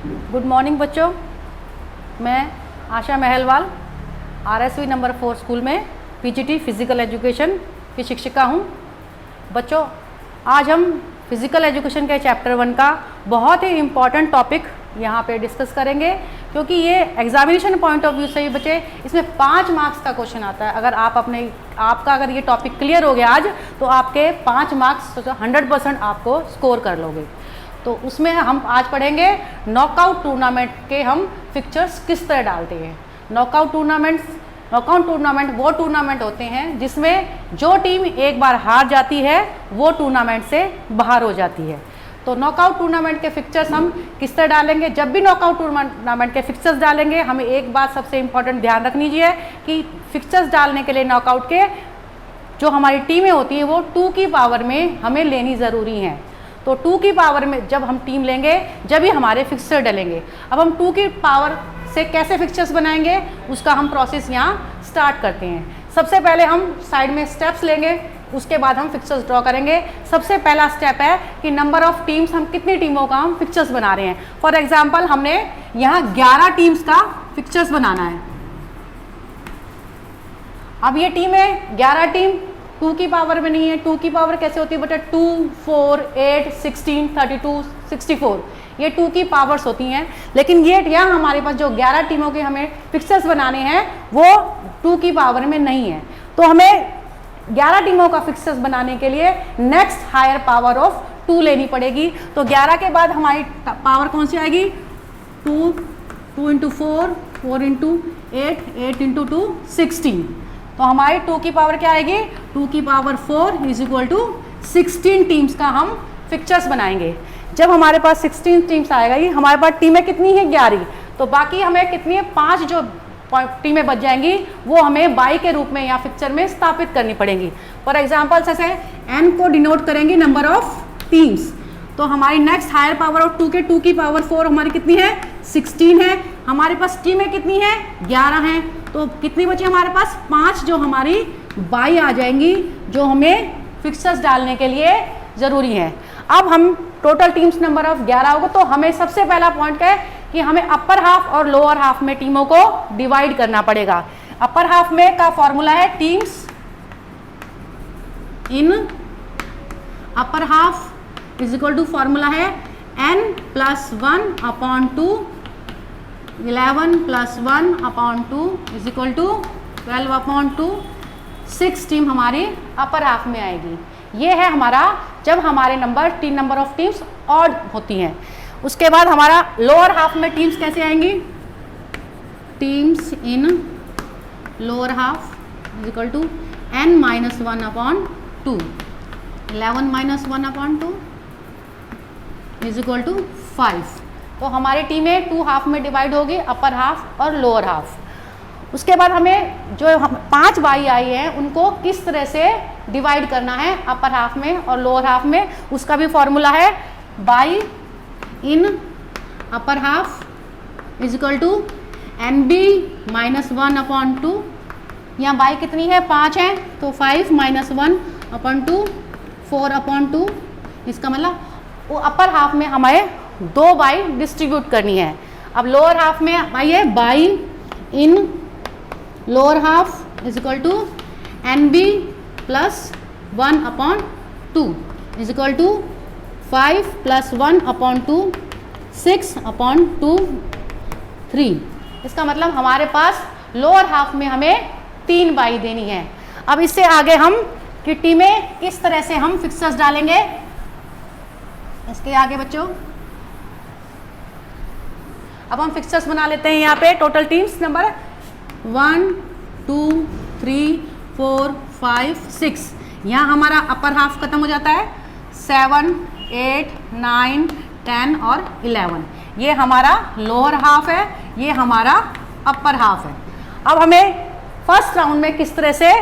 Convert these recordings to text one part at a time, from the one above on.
Good morning बच्चों, मैं आशा महलवाल RSV number 4 school में PGT फिज़िकल एजुकेशन की शिक्षिका हूँ। बच्चों, आज हम फिज़िकल एजुकेशन के चैप्टर 1 का बहुत ही इम्पॉर्टेंट टॉपिक यहाँ पे डिस्कस करेंगे, क्योंकि ये एग्जामिनेशन पॉइंट ऑफ व्यू से ही बच्चे इसमें 5 मार्क्स का क्वेश्चन आता है। अगर आपका अगर ये टॉपिक क्लियर हो गया आज, तो आपके 5 मार्क्स 100% आपको स्कोर कर लोगे। तो उसमें हम आज पढ़ेंगे नॉकआउट टूर्नामेंट के हम फिक्चर्स किस तरह डालते हैं। नॉकआउट टूर्नामेंट वो टूर्नामेंट होते हैं जिसमें जो टीम एक बार हार जाती है वो टूर्नामेंट से बाहर हो जाती है। तो नॉकआउट टूर्नामेंट के फिक्चर्स हम किस तरह डालेंगे। जब भी नॉकआउट टूर्नामेंट के फिक्चर्स डालेंगे, हमें एक बात सबसे इंपॉर्टेंट ध्यान रखनी चाहिए कि फिक्चर्स डालने के लिए नॉकआउट के जो हमारी टीमें होती हैं वो 2 की पावर में हमें लेनी ज़रूरी हैं। तो 2 की पावर में जब हम टीम लेंगे, जब ही हमारे फिक्सर डलेंगे। अब हम 2 की पावर से कैसे फिक्सर्स बनाएंगे, उसका हम प्रोसेस यहाँ स्टार्ट करते हैं। सबसे पहले हम साइड में स्टेप्स लेंगे, उसके बाद हम फिक्सर्स ड्रॉ करेंगे। सबसे पहला स्टेप है कि नंबर ऑफ टीम्स, हम कितनी टीमों का हम फिक्सर्स बना रहे हैं। फॉर एग्जाम्पल, हमने यहाँ 11 टीम्स का फिक्सर्स बनाना है। अब ये टीम है 11 टीम 2 की पावर में नहीं है। 2 की पावर कैसे होती है बेटा? 2, 4, 8, 16, 32, 64, ये 2 की पावर्स होती हैं। लेकिन ये यहाँ हमारे पास जो 11 टीमों के हमें फिक्सर्स बनाने हैं वो 2 की पावर में नहीं है। तो हमें 11 टीमों का फिक्सर्स बनाने के लिए नेक्स्ट हायर पावर ऑफ 2 लेनी पड़ेगी। तो 11 के बाद हमारी पावर कौन सी आएगी? 2, 2 × 4, 4 × 8, 8 × 2, 16। तो हमारी 2 की पावर क्या आएगी? 2 की पावर 4 = 16 टीम्स का हम फिक्चर्स बनाएंगे। जब हमारे पास 16 टीम्स आएगा, ये हमारे पास टीमें कितनी है? 11। तो बाकी हमें कितनी है? 5 जो टीमें बच जाएंगी वो हमें बाई के रूप में या फिक्चर में स्थापित करनी पड़ेंगी। फॉर एग्जाम्पल, जैसे n को डिनोट करेंगे नंबर ऑफ टीम्स। तो हमारी नेक्स्ट हायर पावर ऑफ 2 के 2 की पावर 4 हमारी कितनी है? 16 है। हमारे पास टीमें कितनी है? 11 हैं। तो कितनी बची हमारे पास? 5 जो हमारी बाई आ जाएंगी, जो हमें फिक्सर्स डालने के लिए ज़रूरी है। अब हम टोटल टीम्स नंबर ऑफ 11 होगा, तो हमें सबसे पहला पॉइंट क्या है कि हमें अपर हाफ और लोअर हाफ में टीमों को डिवाइड करना पड़ेगा। अपर हाफ में का फॉर्मूला है teams in upper half = formula है n+1/2, 11+1/2 = 12/2। 6 टीम हमारी अपर हाफ में आएगी। ये है हमारा जब हमारे नंबर ऑफ टीम्स ऑड होती हैं। उसके बाद हमारा लोअर हाफ में टीम्स कैसे आएंगी? Teams in lower half = n-1/2, 11-1/2 = 5। तो हमारी टीमें 2 हाफ में डिवाइड होगी, अपर हाफ और लोअर हाफ। उसके बाद हमें जो 5 बाई आई है उनको किस तरह से डिवाइड करना है अपर हाफ में और लोअर हाफ में, उसका भी फॉर्मूला है by in upper half = nb-1/2। यहाँ बाई कितनी है? 5 है, तो 5 - 1/2 4/2। इसका मतलब वो अपर हाफ में हमें 2 बाई डिस्ट्रीब्यूट करनी है। अब लोअर हाफ में आइए, by in lower half = nb+1/2 = 5 + 1/2 6/2 3। इसका मतलब हमारे पास लोअर हाफ में हमें 3 बाई देनी है। अब इससे आगे हम कि टीमें किस तरह से हम फिक्सर्स डालेंगे, इसके आगे बच्चों अब हम फिक्सर्स बना लेते हैं। यहाँ पे टोटल टीम्स नंबर 1, 2, 3, 4, 5, 6। यहाँ हमारा अपर हाफ खत्म हो जाता है। 7, 8, 9, 10 और 11 ये हमारा लोअर हाफ है, ये हमारा अपर हाफ है। अब हमें फर्स्ट राउंड में किस तरह से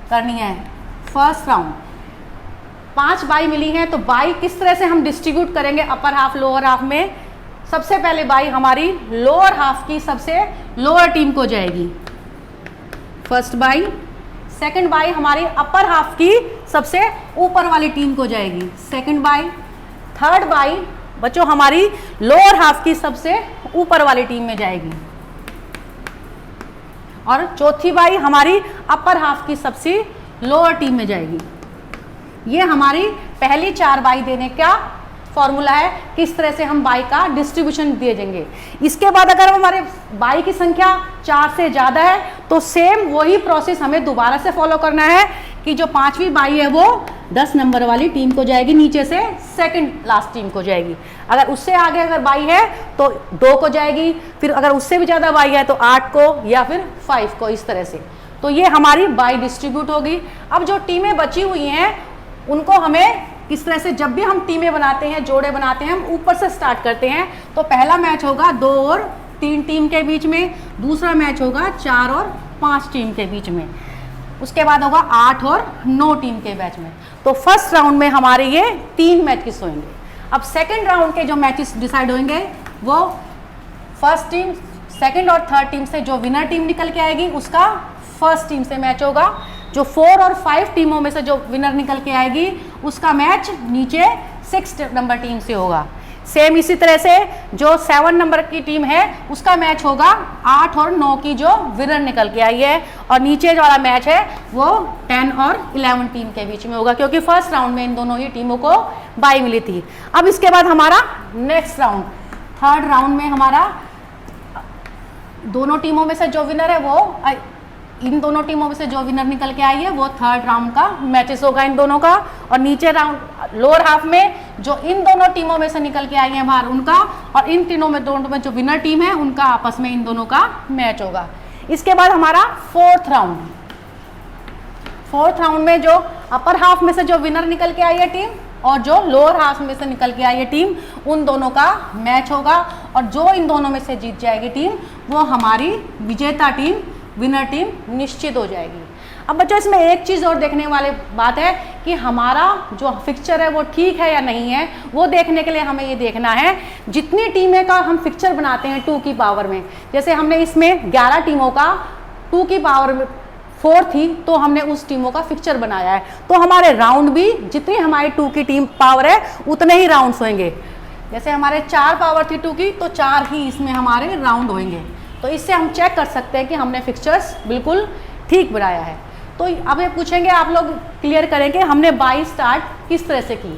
करनी है? फर्स्ट राउंड 5 बाई मिली हैं, तो बाई किस तरह से हम डिस्ट्रीब्यूट करेंगे अपर हाफ लोअर हाफ में? सबसे पहले बाई हमारी लोअर हाफ की सबसे लोअर टीम को जाएगी, फर्स्ट बाई। सेकंड बाई हमारी अपर हाफ की सबसे ऊपर वाली टीम को जाएगी, सेकंड बाई। थर्ड बाई बच्चों हमारी लोअर हाफ की सबसे ऊपर वाली टीम में जाएगी और चौथी बाई हमारी अपर हाफ की सबसे लोअर टीम में जाएगी। ये हमारी पहली 4 बाई देने का फॉर्मूला है, किस तरह से हम बाई का डिस्ट्रीब्यूशन दे देंगे। इसके बाद अगर हमारे बाई की संख्या 4 से ज़्यादा है तो सेम वही प्रोसेस हमें दोबारा से फॉलो करना है कि जो 5वीं बाई है वो 10 नंबर वाली टीम को जाएगी, नीचे से सेकंड लास्ट टीम को जाएगी। अगर उससे आगे अगर बाई है तो 2 को जाएगी, फिर अगर उससे भी ज़्यादा बाई है तो 8 को या फिर 5 को, इस तरह से। तो ये हमारी बाई डिस्ट्रीब्यूट होगी। अब जो टीमें बची हुई हैं उनको हमें किस तरह से, जब भी हम टीमें बनाते हैं, जोड़े बनाते हैं, हम ऊपर से स्टार्ट करते हैं। तो पहला मैच होगा 2 और 3 टीम के बीच में, दूसरा मैच होगा 4 और 5 टीम के बीच में, उसके बाद होगा 8 और 9 टीम के बैच में। तो फर्स्ट राउंड में हमारे ये 3 मैचेस होंगे। अब सेकंड राउंड के जो मैचेस डिसाइड होंगे वो फर्स्ट टीम, सेकंड और थर्ड टीम से जो विनर टीम निकल के आएगी उसका फर्स्ट टीम से मैच होगा। जो 4 और 5 टीमों में से जो विनर निकल के आएगी उसका मैच नीचे 6 नंबर टीम से होगा। सेम इसी तरह से जो 7 नंबर की टीम है उसका मैच होगा 8 और 9 की जो विनर निकल के आई है, और नीचे जो वाला मैच है वो 10 और 11 टीम के बीच में होगा, क्योंकि फर्स्ट राउंड में इन दोनों ही टीमों को बाई मिली थी। अब इसके बाद हमारा नेक्स्ट राउंड, थर्ड राउंड में हमारा दोनों टीमों में से जो विनर है वो, इन दोनों टीमों में से जो विनर निकल के आई है वो थर्ड राउंड का मैचेस होगा इन दोनों का, और नीचे राउंड लोअर हाफ में जो इन दोनों टीमों में से निकल के आई है बाहर उनका, और इन तीनों में दोनों में जो विनर टीम है उनका आपस में इन दोनों का मैच होगा। इसके बाद हमारा फोर्थ राउंड में जो अपर हाफ में से जो विनर निकल के आई है टीम और जो लोअर हाफ में से निकल के आई है टीम, उन दोनों का मैच होगा, और जो इन दोनों में से जीत जाएगी टीम वो हमारी विजेता टीम, विनर टीम निश्चित हो जाएगी। अब बच्चों इसमें एक चीज़ और देखने वाली बात है कि हमारा जो फिक्चर है वो ठीक है या नहीं है। वो देखने के लिए हमें ये देखना है जितनी टीमें का हम फिक्चर बनाते हैं 2 की पावर में, जैसे हमने इसमें 11 टीमों का 2 की पावर में 4 थी तो हमने उस टीमों का फिक्चर बनाया है, तो हमारे राउंड भी जितनी हमारी 2 की टीम पावर है उतने ही राउंड्स होंगे। जैसे हमारे 4 पावर थी 2 की तो 4 ही इसमें हमारे राउंड होंगे। तो इससे हम चेक कर सकते हैं कि हमने फिक्चर्स बिल्कुल ठीक बनाया है। तो अब ये पूछेंगे आप लोग, क्लियर करेंगे हमने बाई स्टार्ट किस तरह से की,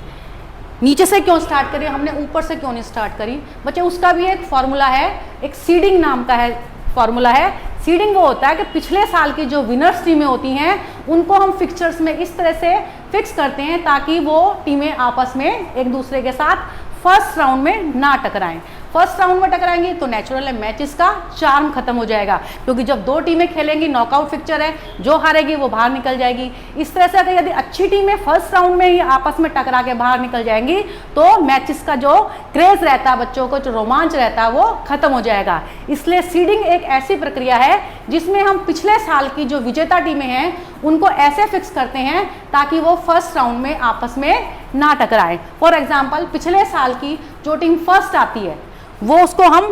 नीचे से क्यों स्टार्ट करी, हमने ऊपर से क्यों नहीं स्टार्ट करी। बच्चे उसका भी एक फॉर्मूला है, एक सीडिंग नाम का है फॉर्मूला है। सीडिंग वो होता है कि पिछले साल की जो विनर्स टीमें होती हैं उनको हम फिक्चर्स में इस तरह से फिक्स करते हैं ताकि वो टीमें आपस में एक दूसरे के साथ फर्स्ट राउंड में ना टकराएं। फर्स्ट राउंड में टकराएंगी तो नेचुरल है मैचेस का चार्म खत्म हो जाएगा, क्योंकि जब 2 टीमें खेलेंगी नॉकआउट फिक्चर है, जो हारेगी वो बाहर निकल जाएगी। इस तरह से अगर यदि अच्छी टीमें फर्स्ट राउंड में ही आपस में टकरा के बाहर निकल जाएंगी तो मैचेस का जो क्रेज रहता है, बच्चों को जो रोमांच रहता है वो खत्म हो जाएगा। इसलिए सीडिंग एक ऐसी प्रक्रिया है जिसमें हम पिछले साल की जो विजेता टीमें हैं उनको ऐसे फिक्स करते हैं ताकि वो फर्स्ट राउंड में आपस में ना टकराएं। फॉर एग्जाम्पल पिछले साल की जो टीम फर्स्ट आती है वो उसको हम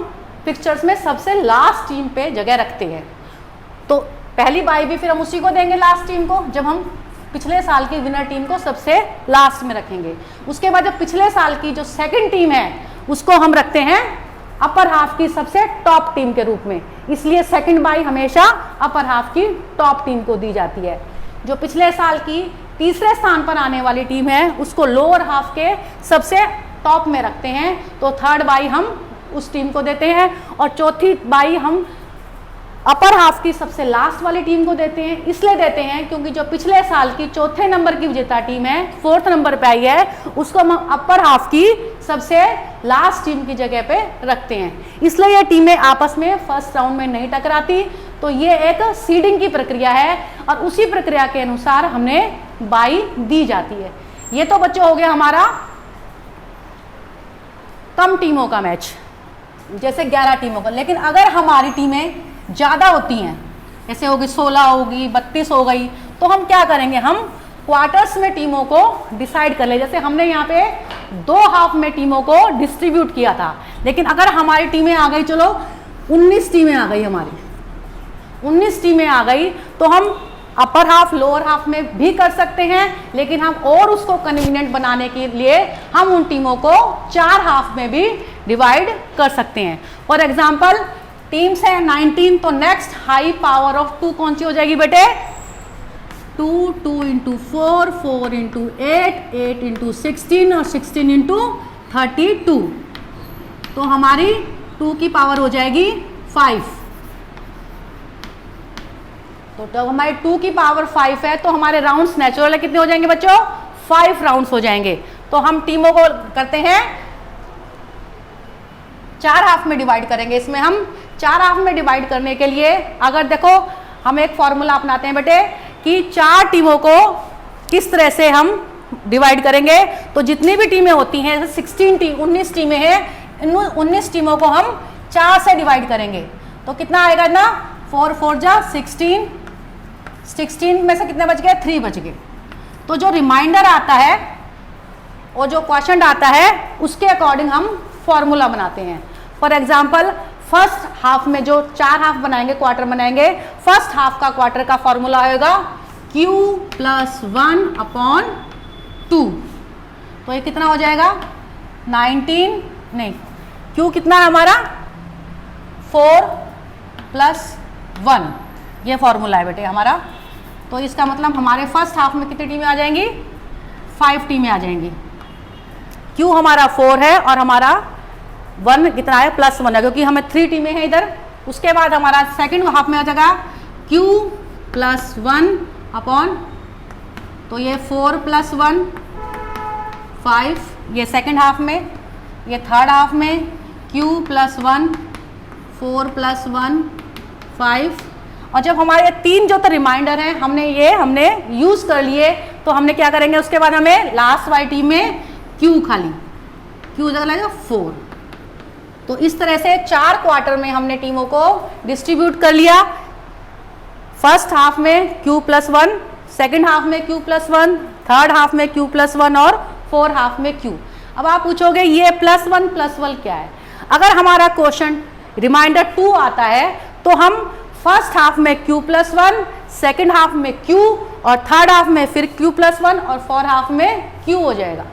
पिक्चर्स में सबसे लास्ट टीम पे जगह रखते हैं, तो पहली बाई भी फिर हम उसी को देंगे लास्ट टीम को, जब हम पिछले साल की विनर टीम को सबसे लास्ट में रखेंगे। उसके बाद जब पिछले साल की जो सेकंड टीम है उसको हम रखते हैं अपर हाफ की सबसे टॉप टीम के रूप में, इसलिए सेकंड बाई हमेशा अपर हाफ की टॉप टीम को दी जाती है। जो पिछले साल की तीसरे स्थान पर आने वाली टीम है उसको लोअर हाफ के सबसे टॉप में रखते हैं, तो थर्ड बाई हम उस टीम को देते हैं, और चौथी बाई हम अपर हाफ की सबसे लास्ट वाली टीम को देते हैं। इसलिए देते हैं क्योंकि जो पिछले साल की चौथे नंबर की विजेता टीम है, 4th नंबर पे आई है, उसको हम अपर हाफ की सबसे लास्ट टीम की जगह पे रखते हैं। इसलिए ये टीमें आपस में फर्स्ट राउंड में नहीं टकराती। तो ये एक सीडिंग की प्रक्रिया है और उसी प्रक्रिया के अनुसार हमने बाई दी जाती है। ये तो बच्चों हो गया हमारा कम टीमों का मैच, जैसे 11 टीमों का। लेकिन अगर हमारी टीमें ज़्यादा होती हैं, जैसे होगी 16 होगी, 32 हो गई, तो हम क्या करेंगे, हम क्वार्टर्स में टीमों को डिसाइड कर ले। जैसे हमने यहाँ पे 2 हाफ में टीमों को डिस्ट्रीब्यूट किया था, लेकिन अगर हमारी टीमें आ गई, चलो 19 टीमें आ गई, हमारी 19 टीमें आ गई, तो हम अपर हाफ लोअर हाफ में भी कर सकते हैं, लेकिन हम और उसको कन्वीनियंट बनाने के लिए हम उन टीमों को 4 हाफ में भी डिवाइड कर सकते हैं। फॉर एग्जाम्पल टीम्स है 19, तो नेक्स्ट हाई पावर ऑफ 2 कौन सी हो जाएगी बेटे? 2, 2 इंटू 4, 4 इंटू 8, 8 इंटू 16 और 16 इंटू 32। तो हमारी 2 की पावर हो जाएगी 5। तो जब हमारी 2 की पावर 5 है तो हमारे राउंड्स नेचुरल कितने हो जाएंगे बच्चों? 5 राउंड्स हो जाएंगे। तो हम टीमों को करते हैं 4 हाफ में डिवाइड करेंगे। इसमें हम 4 हाफ में डिवाइड करने के लिए अगर देखो हम एक फॉर्मूला अपनाते हैं बेटे कि 4 टीमों को किस तरह से हम डिवाइड करेंगे। तो जितनी भी टीमें होती हैं, 19 टीमें हैं, इन 19 टीमों को हम 4 से डिवाइड करेंगे। तो कितना आएगा ना? 4 4 जा 16, 16 में से कितने बच गए? 3 बच गए। तो जो रिमाइंडर आता है और जो क्वेश्चन आता है उसके अकॉर्डिंग हम फॉर्मूला बनाते हैं। फॉर एग्जाम्पल फर्स्ट हाफ में जो 4 हाफ बनाएंगे, क्वार्टर बनाएंगे, फर्स्ट हाफ का क्वार्टर का फॉर्मूला होगा Q + 1/2। तो ये कितना हो जाएगा? 19 नहीं, Q कितना है हमारा? 4 + 1। ये फॉर्मूला है बेटे हमारा। तो इसका मतलब हमारे फर्स्ट हाफ में कितनी टीमें आ जाएंगी? 5 टीमें आ जाएंगी। Q हमारा 4 है और हमारा 1 कितना है? +1 है, क्योंकि हमें 3 टीमें हैं इधर। उसके बाद हमारा सेकंड हाफ में आ जाएगा Q + 1/, तो ये 4 + 1 5, ये सेकंड हाफ में। ये थर्ड हाफ में Q + 1 4 + 1 5। और जब हमारे 3 जो तो रिमाइंडर हैं हमने यूज कर लिए, तो हमने क्या करेंगे उसके बाद हमें लास्ट वाली टीम में Q खाली Q जगह लगेगा 4। तो इस तरह से 4 क्वार्टर में हमने टीमों को डिस्ट्रीब्यूट कर लिया। फर्स्ट हाफ में Q + 1, सेकेंड हाफ में Q + 1, थर्ड हाफ में Q + 1 और फोर्थ हाफ में Q। अब आप पूछोगे ये +1 क्या है? अगर हमारा क्वेश्चन रिमाइंडर 2 आता है तो हम फर्स्ट हाफ में Q + 1, सेकेंड हाफ में Q और थर्ड हाफ में फिर Q + 1 और फोर्थ हाफ में Q हो जाएगा।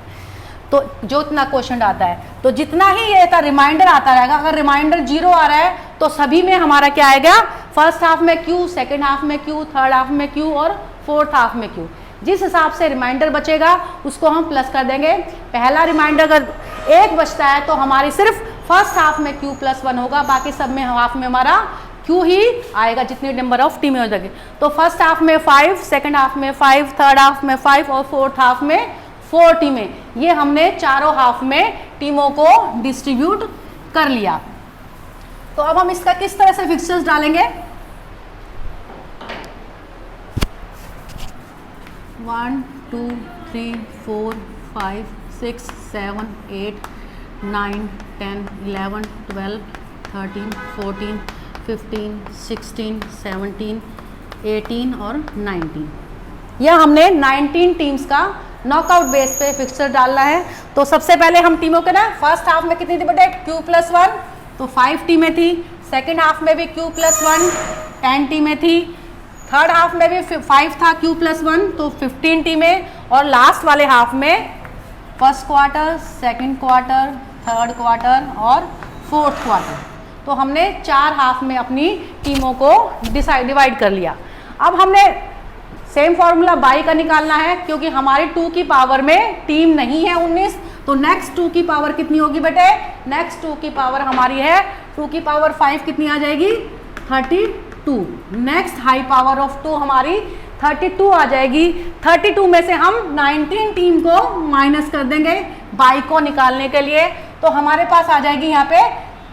तो जो इतना क्वेश्चन आता है, तो जितना ही ये का रिमाइंडर आता रहेगा, अगर रिमाइंडर 0 आ रहा है तो सभी में हमारा क्या आएगा? फर्स्ट हाफ में Q, सेकेंड हाफ में Q, थर्ड हाफ में Q और फोर्थ हाफ में Q। जिस हिसाब से रिमाइंडर बचेगा उसको हम प्लस कर देंगे। पहला रिमाइंडर अगर 1 बचता है तो हमारी सिर्फ फर्स्ट हाफ में Q + 1 होगा, बाकी सब में हाफ में हमारा Q ही आएगा जितनी नंबर ऑफ टीमें हो जाएगी। तो फर्स्ट हाफ में 5, सेकेंड हाफ में 5, थर्ड हाफ में 5 और फोर्थ हाफ में 4 टीमें। ये हमने चारों हाफ में टीमों को डिस्ट्रीब्यूट कर लिया। तो अब हम इसका किस तरह से फिक्सचर्स डालेंगे? 1 2 3 4 5 6 7 8 9 10 11 12 13 14 15 16 17 18 और 19। यह हमने 19 टीम्स का नॉकआउट बेस पे फिक्सचर डालना है। तो सबसे पहले हम टीमों के ना फर्स्ट हाफ में कितनी थी बेटे? Q + 1, तो 5 टीमें थी। सेकेंड हाफ में भी Q + 1 10 टीमें थी। थर्ड हाफ में भी 5 था Q + 1, तो 15 टीमें। और लास्ट वाले हाफ में first quarter, second quarter, third quarter और फोर्थ क्वार्टर। तो हमने 4 हाफ में अपनी टीमों को डिवाइड कर लिया। अब हमने सेम फॉर्मूला बाई का निकालना है, क्योंकि हमारी 2 की पावर में टीम नहीं है 19, तो नेक्स्ट 2 की पावर कितनी होगी बेटे? नेक्स्ट 2 की पावर हमारी है 2 की पावर 5 कितनी आ जाएगी? 32। नेक्स्ट हाई पावर ऑफ 2 हमारी 32 आ जाएगी। 32 में से हम 19 टीम को माइनस कर देंगे बाई को निकालने के लिए, तो हमारे पास आ जाएगी यहाँ पे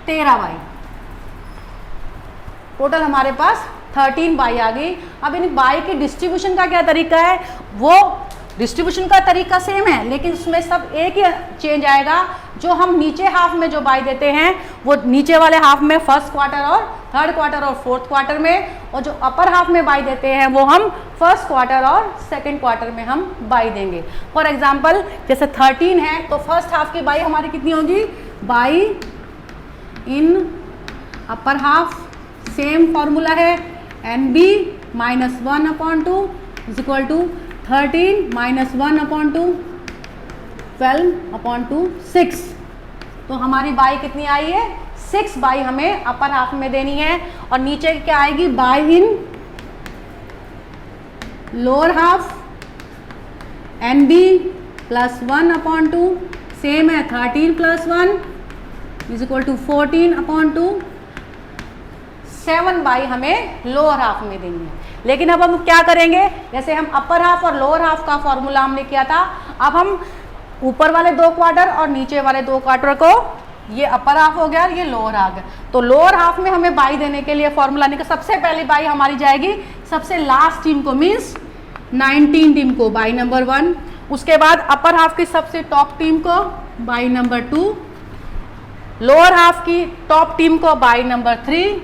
13 बाई। टोटल हमारे पास 13 बाई आ गई। अब इन बाई की डिस्ट्रीब्यूशन का क्या तरीका है? वो डिस्ट्रीब्यूशन का तरीका सेम है, लेकिन उसमें सब एक ही चेंज आएगा। जो हम नीचे हाफ में जो बाई देते हैं वो नीचे वाले हाफ में फर्स्ट क्वार्टर और थर्ड क्वार्टर और फोर्थ क्वार्टर में, और जो अपर हाफ में बाई देते हैं वो हम फर्स्ट क्वार्टर और सेकेंड क्वार्टर में हम बाई देंगे। फॉर एग्जाम्पल जैसे 13 है तो फर्स्ट हाफ की बाई हमारी कितनी होगी? By in upper half, same formula है NB -1/2 इज इक्वल टू 13 -1/2 12/2 6। तो हमारी बाई कितनी आई है 6 बाई हमें अपर हाफ में देनी है और नीचे क्या आएगी bye in lower half N B +1/2 same है 13 + 1 इज इक्वल टू 14/2 7 बाई हमें लोअर हाफ में देनी है। लेकिन अब हम क्या करेंगे, जैसे हम अपर हाफ और लोअर हाफ का फॉर्मूला हमने किया था, अब हम ऊपर वाले 2 क्वार्टर और नीचे वाले 2 क्वार्टर को, ये अपर हाफ हो गया, ये लोअर हाफ है, तो लोअर हाफ में हमें बाई देने के लिए फॉर्मूला निकल, सबसे पहली बाई हमारी जाएगी सबसे लास्ट टीम को, मीन्स 19 टीम को बाई नंबर 1, उसके बाद अपर हाफ की सबसे टॉप टीम को बाई नंबर 2, लोअर हाफ की टॉप टीम को बाई नंबर 3,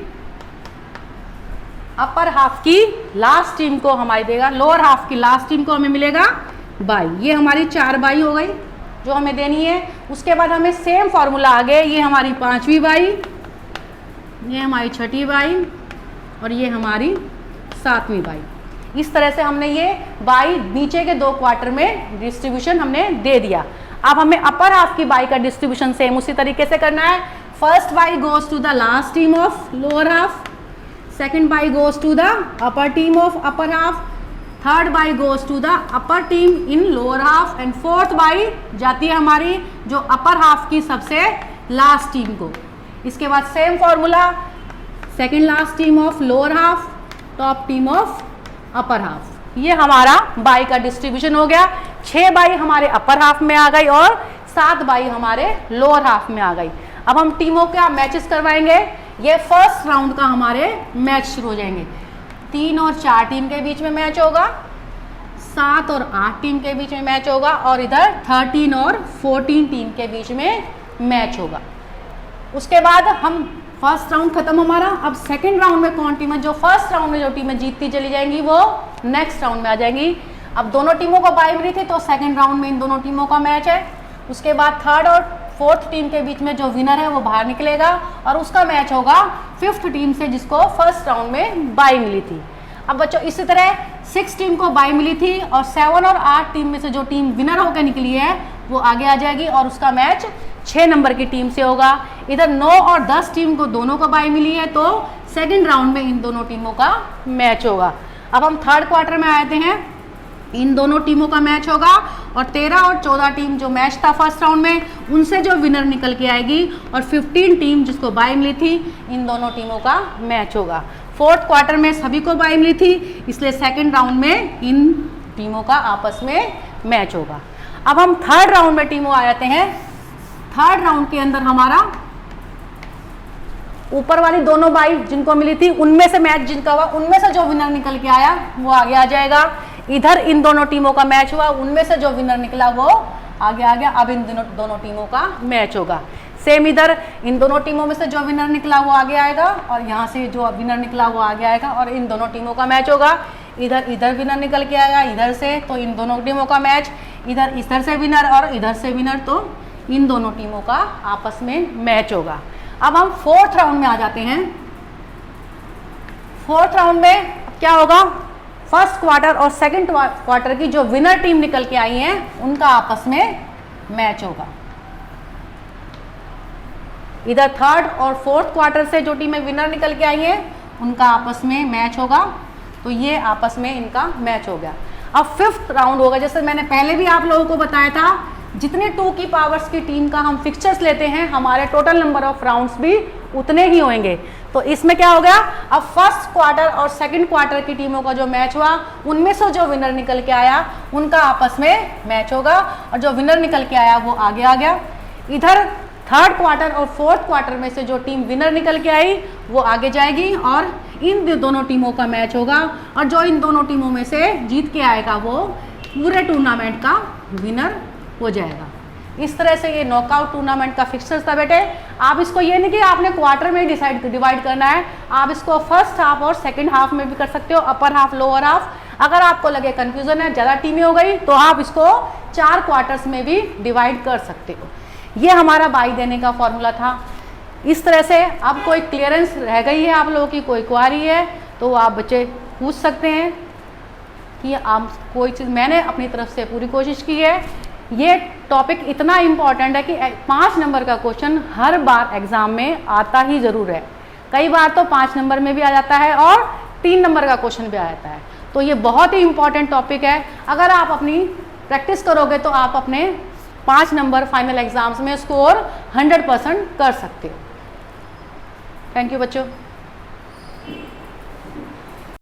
अपर हाफ की लास्ट टीम को हमारी देगा, लोअर हाफ की लास्ट टीम को हमें मिलेगा बाई। ये हमारी 4 बाई हो गई जो हमें देनी है। उसके बाद हमें सेम फॉर्मूला आ गया, ये हमारी 5वीं बाई, ये हमारी 6ठी बाई और ये हमारी 7वीं बाई। इस तरह से हमने ये बाई नीचे के 2 क्वार्टर में डिस्ट्रीब्यूशन हमने दे दिया। अब हमें अपर हाफ की बाई का डिस्ट्रीब्यूशन सेम उसी तरीके से करना है। First bye goes to the last team of lower half, second bye goes to the upper team of upper half, third bye goes to the upper team in lower half and fourth bye जाती है हमारी जो अपर half की सबसे last team को। इसके बाद same formula, second last team of lower half, top team of upper half. ये हमारा बाई का डिस्ट्रीब्यूशन हो गया। 6 बाई हमारे अपर हाफ में आ गई और 7 बाई हमारे लोअर हाफ में आ गई। अब हम टीमों का मैचेस करवाएंगे। ये फर्स्ट राउंड का हमारे मैच शुरू हो जाएंगे। 3 और 4 टीम के बीच में मैच होगा, 7 और 8 टीम के बीच में मैच होगा और इधर 13 और 14 टीम के बीच में मैच होगा। उसके बाद हम फर्स्ट राउंड खत्म हमारा। अब सेकंड राउंड में कौन टीम है, जो फर्स्ट राउंड में जो टीमें जीतती चली जाएंगी वो नेक्स्ट राउंड में आ जाएंगी। अब दोनों टीमों को बाई मिली थी तो सेकंड राउंड में इन दोनों टीमों का मैच है। उसके बाद थर्ड और फोर्थ टीम के बीच में जो विनर है वो बाहर निकलेगा और उसका मैच होगा फिफ्थ टीम से जिसको फर्स्ट राउंड में बाई मिली थी। अब बच्चों इसी तरह 6 टीम को बाई मिली थी और 7 और 8 टीम में से जो टीम विनर होकर निकली है वो आगे आ जाएगी और उसका मैच 6 नंबर की टीम से होगा। इधर 9 और 10 टीम को दोनों को बाई मिली है तो सेकंड राउंड में इन दोनों टीमों का मैच होगा। अब हम थर्ड क्वार्टर में आते हैं, इन दोनों टीमों का मैच होगा और 13 और 14 टीम जो मैच था फर्स्ट राउंड में उनसे जो विनर निकल के आएगी और 15 टीम जिसको बाई मिली थी इन दोनों टीमों का मैच होगा। फोर्थ क्वार्टर में सभी को बाई मिली थी इसलिए सेकंड राउंड में इन टीमों का आपस में मैच होगा। अब हम थर्ड राउंड में टीमों आ जाते हैं। थर्ड राउंड के अंदर हमारा ऊपर वाली दोनों बाई जिनको मिली थी उनमें से मैच जिनका हुआ उनमें से जो विनर निकल के आया वो आगे आ जाएगा। इधर इन दोनों टीमों का मैच हुआ, उनमें से जो विनर निकला वो आगे आ गया। अब इन दोनों टीमों का मैच होगा। सेम इधर इन दोनों टीमों में से जो विनर निकला वो आगे आएगा और यहाँ से जो विनर निकला वो आगे आएगा और इन दोनों टीमों का मैच होगा। इधर विनर निकल के आएगा इधर से तो इन दोनों टीमों का मैच, इधर से विनर और इधर से विनर तो इन दोनों टीमों का आपस में मैच होगा। अब हम फोर्थ राउंड में आ जाते हैं। फोर्थ राउंड में क्या होगा, फर्स्ट क्वार्टर और सेकंड क्वार्टर की जो विनर टीम निकल के आई है उनका आपस में मैच होगा। इधर थर्ड और फोर्थ क्वार्टर से जो टीमें विनर निकल के आई हैं उनका आपस में मैच होगा। तो ये आपस में इनका मैच हो गया। अब फिफ्थ राउंड होगा। जैसे मैंने पहले भी आप लोगों को बताया था जितने 2 की पावर्स की टीम का हम फिक्चर्स लेते हैं हमारे टोटल नंबर ऑफ राउंड्स भी उतने ही होंगे। तो इसमें क्या हो गया, अब फर्स्ट क्वार्टर और सेकंड क्वार्टर की टीमों का जो मैच हुआ उनमें से जो विनर निकल के आया उनका आपस में मैच होगा और जो विनर निकल के आया वो आगे आ गया। इधर थर्ड क्वार्टर और फोर्थ क्वार्टर में से जो टीम विनर निकल के आई वो आगे जाएगी और इन दोनों टीमों का मैच होगा और जो इन दोनों टीमों में से जीत के आएगा वो पूरे टूर्नामेंट का विनर हो जाएगा। इस तरह से ये नॉकआउट टूर्नामेंट का फिक्सर्स था बेटे। आप इसको ये नहीं कि आपने क्वार्टर में डिवाइड करना है, आप इसको फर्स्ट हाफ और सेकंड हाफ में भी कर सकते हो, अपर हाफ लोअर हाफ। अगर आपको लगे कंफ्यूजन है ज़्यादा टीमें हो गई तो आप इसको 4 क्वार्टर्स में भी डिवाइड कर सकते हो। ये हमारा बाई देने का फॉर्मूला था। इस तरह से अब कोई क्लियरेंस रह गई है आप लोगों की, कोई क्वारी है तो आप बच्चे पूछ सकते हैं कि आप कोई चीज़, मैंने अपनी तरफ से पूरी कोशिश की है। ये टॉपिक इतना इम्पॉर्टेंट है कि 5 नंबर का क्वेश्चन हर बार एग्ज़ाम में आता ही ज़रूर है। कई बार तो 5 नंबर में भी आ जाता है और 3 नंबर का क्वेश्चन भी आ जाता है। तो ये बहुत ही इम्पॉर्टेंट टॉपिक है। अगर आप अपनी प्रैक्टिस करोगे तो आप अपने 5 नंबर फाइनल एग्जाम्स में स्कोर 100% कर सकते हो। थैंक यू बच्चों।